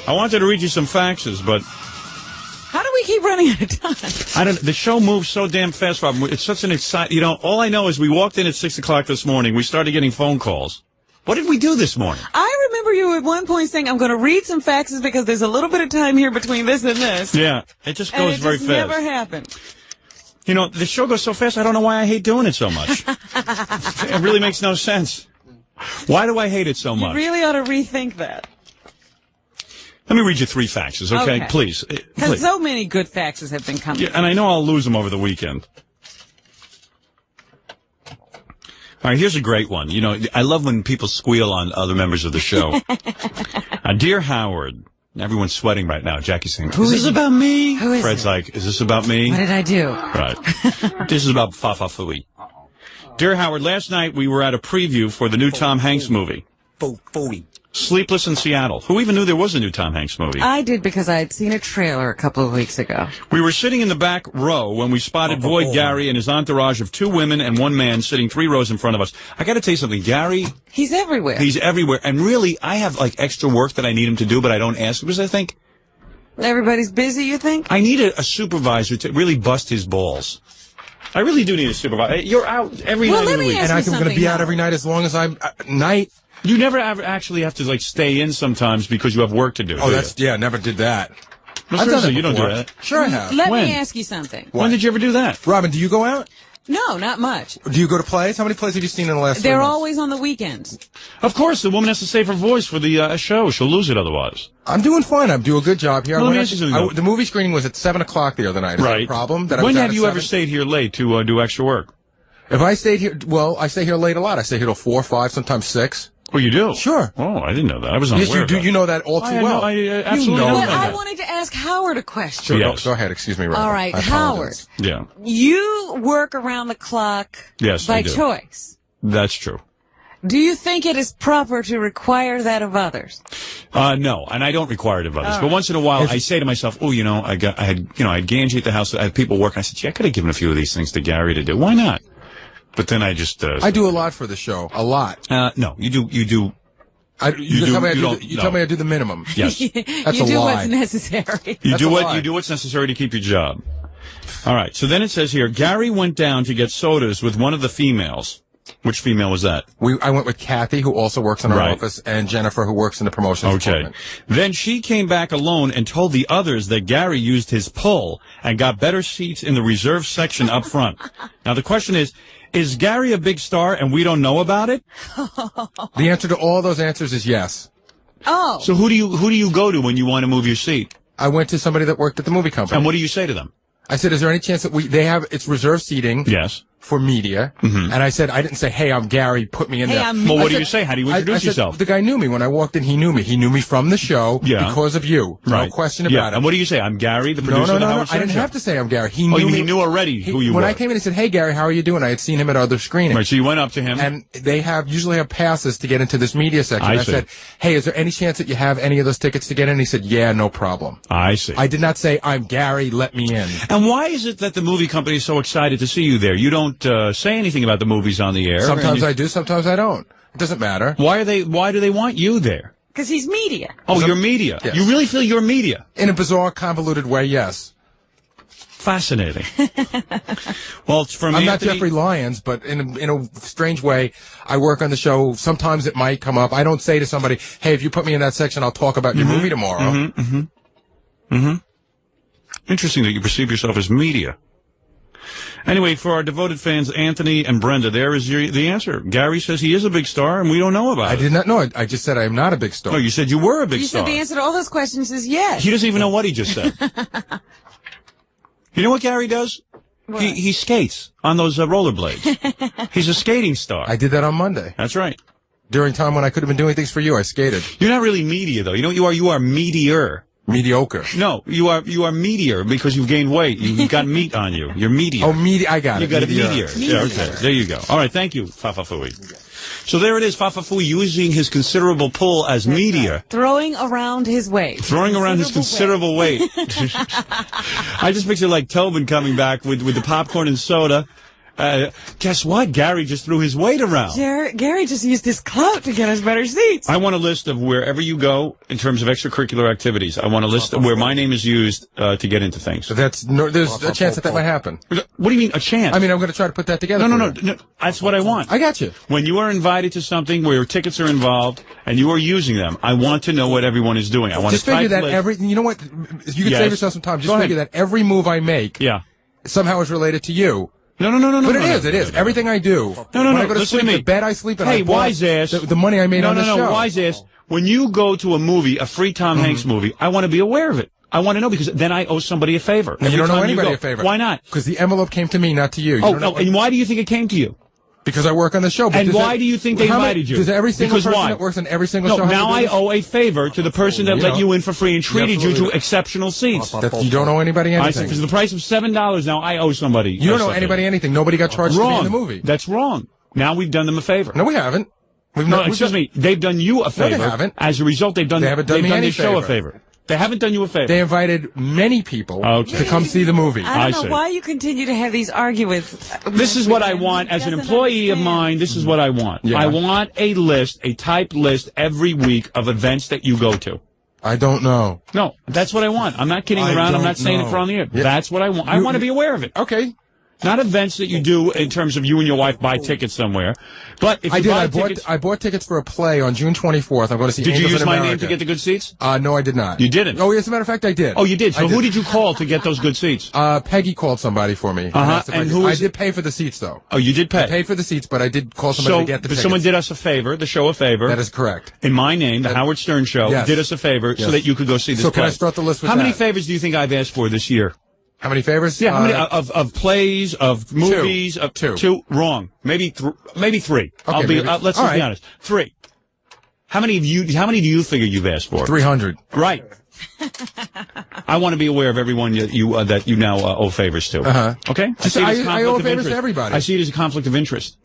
I wanted to read you some faxes, but... How do we keep running out of time? The show moves so damn fast, Rob. It's such an exciting... You know, all I know is we walked in at 6 o'clock this morning. We started getting phone calls. What did we do this morning? I remember you at one point saying, I'm going to read some faxes because there's a little bit of time here between this and this. Yeah, it just goes very fast. And it never happened. You know, the show goes so fast, I don't know why I hate doing it so much. It really makes no sense. Why do I hate it so much? You really ought to rethink that. Let me read you 3 faxes, okay? Please. Because so many good faxes have been coming. Yeah, and I know I'll lose them over the weekend. All right, here's a great one. You know, I love when people squeal on other members of the show. Dear Howard, everyone's sweating right now. Jackie's saying, is this about me? Who is Fred's it? like, is this about me? What did I do? Right. This is about Fafa Fooey. Dear Howard, last night we were at a preview for the new Tom Hanks movie. Sleepless in Seattle. Who even knew there was a new Tom Hanks movie? I did because I had seen a trailer a couple of weeks ago. We were sitting in the back row when we spotted Boyd Gary and his entourage of 2 women and 1 man sitting 3 rows in front of us. I got to tell you something. Gary... He's everywhere. He's everywhere. And really, I have, like, extra work that I need him to do, but I don't ask him because I think... Everybody's busy, you think? I need a supervisor to really bust his balls. I really do need a supervisor. You're out every night of the week. And I'm going to be out every night as long as I'm... You never actually have to, like, stay in sometimes because you have work to do. Oh, never did that. No, I've done it. You don't do that. Sure I have. Let me ask you something. When did you ever do that? Robin, do you go out? No, not much. Do you go to plays? How many plays have you seen in the last 3 They're months? always on the weekends. Of course, the woman has to save her voice for the show. She'll lose it otherwise. I'm doing fine. I'm doing a good job here. Well, the movie screening was at 7 o'clock the other night. Is that a problem? When have you ever stayed here late to do extra work? If I stayed here, well, I stay here late a lot. I stay here till 4, 5, sometimes 6. Oh, you do? Sure. Oh, I didn't know that. I was unaware of that. You know that all too well. I absolutely know that. I wanted to ask Howard a question. Sure, yes. Go ahead. Excuse me, Robin. All right, Howard. Yeah. You work around the clock by choice. That's true. Do you think it is proper to require that of others? No, and I don't require it of others. But once in a while, I say to myself, "Oh, you know, I had Ganji at the house. I had people working. I said, gee, I could have given a few of these things to Gary to do. Why not?" But then I just... I do a lot for the show. A lot. No, you do... You tell me I do the minimum. Yes. That's you a do lie. what's necessary. You do what's necessary to keep your job. All right. So then it says here, Gary went down to get sodas with one of the females. Which female was that? I went with Kathy, who also works in our office, and Jennifer, who works in the promotions department. Then she came back alone and told the others that Gary used his pull and got better seats in the reserve section up front. Now, the question is Gary a big star and we don't know about it? The answer to all those answers is yes. Oh. So who do you go to when you want to move your seat? I went to somebody that worked at the movie company. And what do you say to them? I said, is there any chance that it's reserved seating? Yes. For media. And I said, I didn't say, hey, I'm Gary, put me in there. Well, what do you say? How do you introduce yourself? The guy knew me. When I walked in, he knew me. He knew me from the show because of you. Right. No question about it. And what do you say? I'm Gary, the producer of the Howard Stern I didn't Show? have to say I'm Gary. He knew me. He knew already who you were. When I came in, he said, hey, Gary, how are you doing? I had seen him at other screenings. Right, so you went up to him. And they usually have passes to get into this media section. I said, hey, is there any chance that you have any of those tickets to get in? He said, yeah, no problem. I see. I did not say, I'm Gary, let me in. And why is it that the movie company is so excited to see you there? You don't say anything about the movies on the air. Sometimes I do, sometimes I don't. It doesn't matter. Why do they want you there? Because he's media. Oh, you're media. Yes. You really feel you're media? In a bizarre, convoluted way, yes. Fascinating. Well, it's from I'm not Jeffrey Lyons, but in a strange way, I work on the show. Sometimes it might come up. I don't say to somebody, hey, if you put me in that section, I'll talk about your movie tomorrow. Interesting that you perceive yourself as media. Anyway, for our devoted fans, Anthony and Brenda, there is the answer. Gary says he is a big star, and we don't know about it. I did not know. I just said I am not a big star. No, you said you were a big star. You said the answer to all those questions is yes. He doesn't even know what he just said. You know what Gary does? He skates on those rollerblades. He's a skating star. I did that on Monday. That's right. During time when I could have been doing things for you, I skated. You're not really media, though. You know what you are? You are meteor. Mediocre. No, you are meteor because you've gained weight. You've got meat on you. You're meteor. Oh, meteor. I got it. You got a meteor. Yeah, okay. There you go. All right. Thank you, Fafa Fooey. So there it is, Fafa Fooey using his considerable pull as meteor. Right. Throwing around his weight. Throwing around his considerable weight. I just picture like Tobin coming back with the popcorn and soda. Guess what? Gary just threw his weight around. Gary just used his clout to get us better seats. I want a list of wherever you go in terms of extracurricular activities. I want a list of where my name is used to get into things. There's a chance that might happen. What do you mean, a chance? I mean, I'm going to try to put that together. No. That's what I want. I got you. When you are invited to something where your tickets are involved and you are using them, I want to know what everyone is doing. I want just to figure that you know what? You can save yourself some time. Just figure that every move I make somehow is related to you. No. But it is. Everything I do. No. When I go to Listen sleep, to me. the bed I sleep in. Hey, wise ass. The money I made on the show. No, wise ass. When you go to a movie, a free Tom Hanks movie, I want to be aware of it. I want to know because then I owe somebody a favor. And you don't owe anybody a favor. Why not? Because the envelope came to me, not to you. And why do you think it came to you? Because I work on the show. And why do you think they invited you? Does every single person that works on every single show now I owe a favor to the person that let you in for free and treated you to exceptional seats. You don't owe anybody anything. For the price of $7 now, I owe somebody. You don't owe anybody anything. Nobody got charged to be in the movie. That's wrong. Now we've done them a favor. No, we haven't. Excuse me. They've done you a favor. No, they haven't. As a result, they've done the show a favor. They haven't done you a favor. They invited many people to come see the movie. I don't know why you continue to have these arguments. This is what I want. As an employee of mine, this is what I want. Yeah. I want a list, a typed list every week of events that you go to. I don't know. No, that's what I want. I'm not kidding around. I'm not saying it for on the air. Yeah. That's what I want. I want to be aware of it. Okay. Not events that you do in terms of you and your wife buy tickets somewhere. But if you buy tickets... I bought tickets for a play on June 24th. I'm going to see Angels in America. Did you use my name to get the good seats? No, I did not. You didn't? Oh, as a matter of fact, I did. Oh, you did? So who did you call to get those good seats? Peggy called somebody for me. And who I did pay for the seats, though. Oh, you did pay? I paid for the seats, but I did call somebody to get the tickets. Someone did us a favor, the show a favor. That is correct. In my name, the Howard Stern Show did us a favor so that you could go see this play. So can I start the list with How many favors do you think I've asked for this year? How many favors? Yeah, how many of plays, of movies? Two. Wrong. Maybe three. Okay, let's be honest. 3. How many do you figure you've asked for? 300. Right. I want to be aware of everyone that you now owe favors to. Okay? I owe favors to everybody. I see it as a conflict of interest.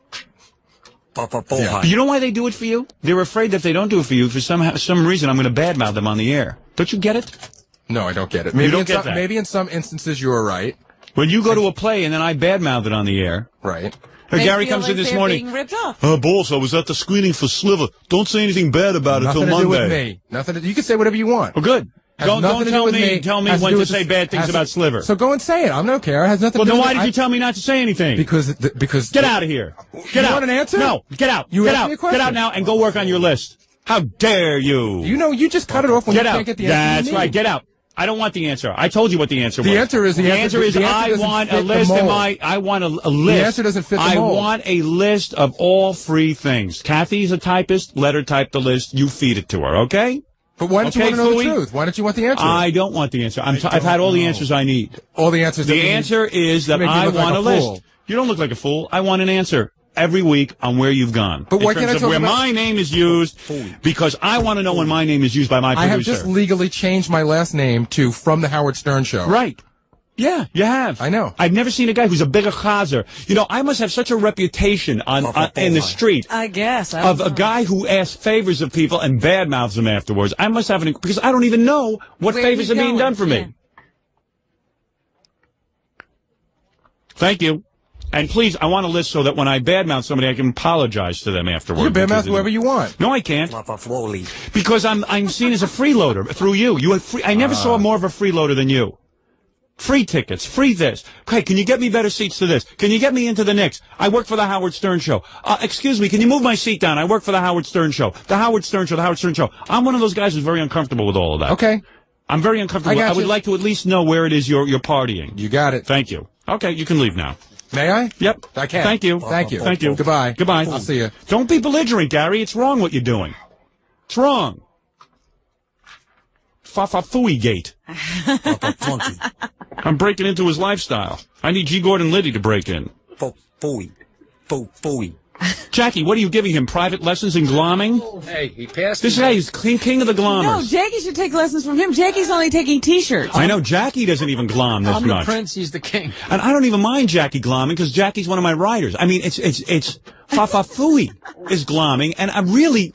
Yeah. You know why they do it for you? They're afraid that if they don't do it for you, for some reason, I'm going to badmouth them on the air. Don't you get it? No, I don't get it. Maybe in some instances you're right. When you go to a play and then I badmouth it on the air. Right. Gary comes in this morning. Being ripped off. Boss, I was at the screening for Sliver. Don't say anything bad about it till Monday. Nothing to do with me. Nothing. You can say whatever you want. Well, good. Don't tell me when to say bad things about Sliver. So go and say it. I don't care. It has nothing to do with it. Well, then why did you tell me not to say anything? Because Get out of here. Get out. You want an answer? No. Get out. Get out. Get out now and go work on your list. How dare you? You just cut it off when you can't get the answer. That's right. Get out. I don't want the answer. I told you what the answer was. The answer is I want a list. I want a list. The answer doesn't fit the mold. I want a list of all free things. Kathy's a typist. Let her type the list. You feed it to her, okay? But why don't you want to know the truth? Why don't you want the answer? I don't want the answer. I've had all the answers I need. All the answers. The answer is that I want a list. You don't look like a fool. I want an answer every week on where you've gone. But why can't I talk about where my name is used? Because I want to know when my name is used by my producer. I have just legally changed my last name to From the Howard Stern Show. Right. Yeah, you have. I know. I've never seen a guy who's a bigger chazer. I must have such a reputation in the street. I guess. Of a guy who asks favors of people and badmouths them afterwards. I must have because I don't even know what favors are being done for me. Thank you. And please, I want a list so that when I badmouth somebody, I can apologize to them afterwards. You can badmouth whoever you want. No, I can't. Because I'm seen as a freeloader through you. I never saw more of a freeloader than you. Free tickets, free this. Hey, can you get me better seats to this? Can you get me into the Knicks? I work for the Howard Stern Show. Excuse me, can you move my seat down? I work for the Howard Stern Show. The Howard Stern Show, the Howard Stern Show. I'm one of those guys who's very uncomfortable with all of that. Okay. I'm very uncomfortable. I would like to at least know where it is you're partying. You got it. Thank you. Okay, you can leave now. May I? Yep. I can. Thank you. Thank you. Thank you. Goodbye. Goodbye. I'll see you. Don't be belligerent, Gary. It's wrong what you're doing. It's wrong. Fa-fa-fooey gate. I'm breaking into his lifestyle. I need G. Gordon Liddy to break in. Fooey. Fooey. Jackie, what are you giving him? Private lessons in glomming? Hey, he passed. This guy is king of the glommers. No, Jackie should take lessons from him. Jackie's only taking T-shirts. I know. Jackie doesn't even glom this much. I'm the prince. He's the king. And I don't even mind Jackie glomming because Jackie's one of my writers. I mean, it's Fa-fa-fooey is glomming, and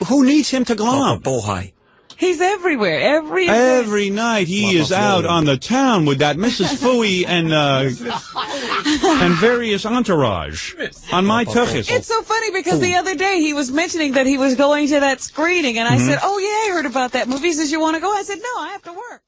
who needs him to glom? Bohai. He's everywhere. Every night he is out on the town with that Mrs. Fooey and various entourage on my tuchus. It's so funny because the other day he was mentioning that he was going to that screening, and I said, "Oh yeah, I heard about that movie." He says, "You want to go?" I said, "No, I have to work."